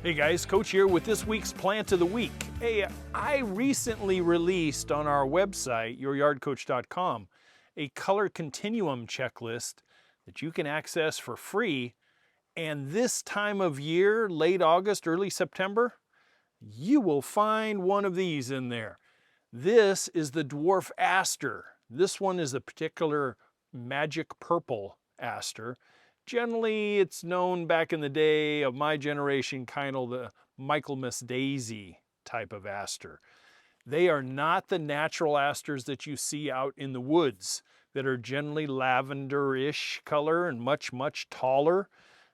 Hey guys, Coach here with this week's Plant of the Week. Hey, I recently released on our website, youryardcoach.com, a color continuum checklist that you can access for free. And this time of year, late August, early September, you will find one of these in there. This is the Dwarf Aster. This one is a particular Magic Purple Aster. Generally, it's known back in the day of my generation, kind of the Michaelmas Daisy type of aster. They are not the natural asters that you see out in the woods that are generally lavender-ish color and much, much taller.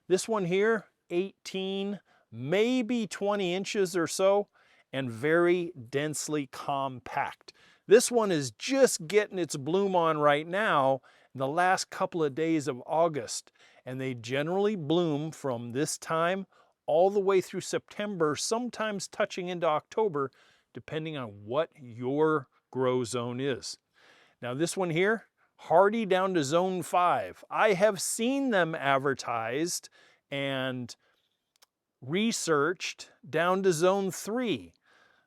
This one here, 18, maybe 20 inches or so, and very densely compact. This one is just getting its bloom on right now in the last couple of days of August. And they generally bloom from this time all the way through September, sometimes touching into October, depending on what your grow zone is. Now this one here, hardy down to zone 5. I have seen them advertised and researched down to zone 3.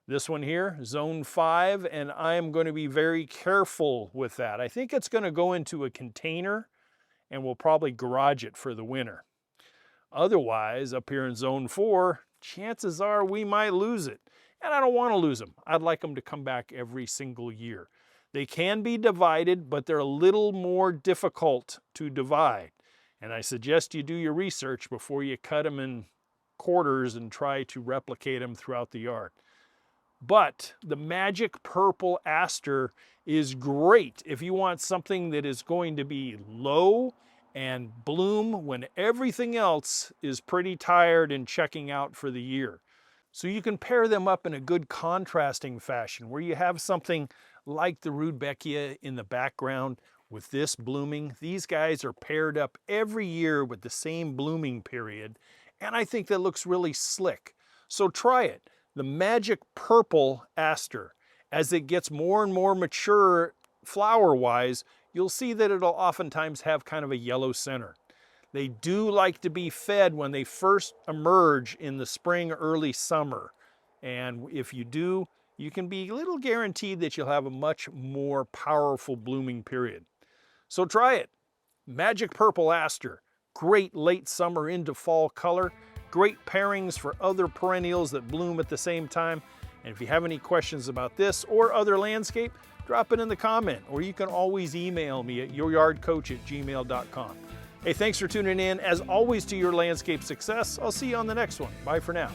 This one here, zone 5, and I am going to be very careful with that. I think it's going to go into a container and we'll probably garage it for the winter. Otherwise, up here in zone 4, chances are we might lose it. And I don't want to lose them. I'd like them to come back every single year. They can be divided, but they're a little more difficult to divide. And I suggest you do your research before you cut them in quarters and try to replicate them throughout the yard. But the Magic Purple Aster is great if you want something that is going to be low and bloom when everything else is pretty tired and checking out for the year. So you can pair them up in a good contrasting fashion where you have something like the Rudbeckia in the background with this blooming. These guys are paired up every year with the same blooming period, and I think that looks really slick. So try it. The Magic Purple Aster. As it gets more and more mature flower-wise, you'll see that it'll oftentimes have kind of a yellow center. They do like to be fed when they first emerge in the spring, early summer. And if you do, you can be a little guaranteed that you'll have a much more powerful blooming period. So try it. Magic Purple Aster. Great late summer into fall color. Great pairings for other perennials that bloom at the same time. And if you have any questions about this or other landscape, drop it in the comment, or you can always email me at youryardcoach@gmail.com. Hey, thanks for tuning in. As always, to your landscape success. I'll see you on the next one. Bye for now.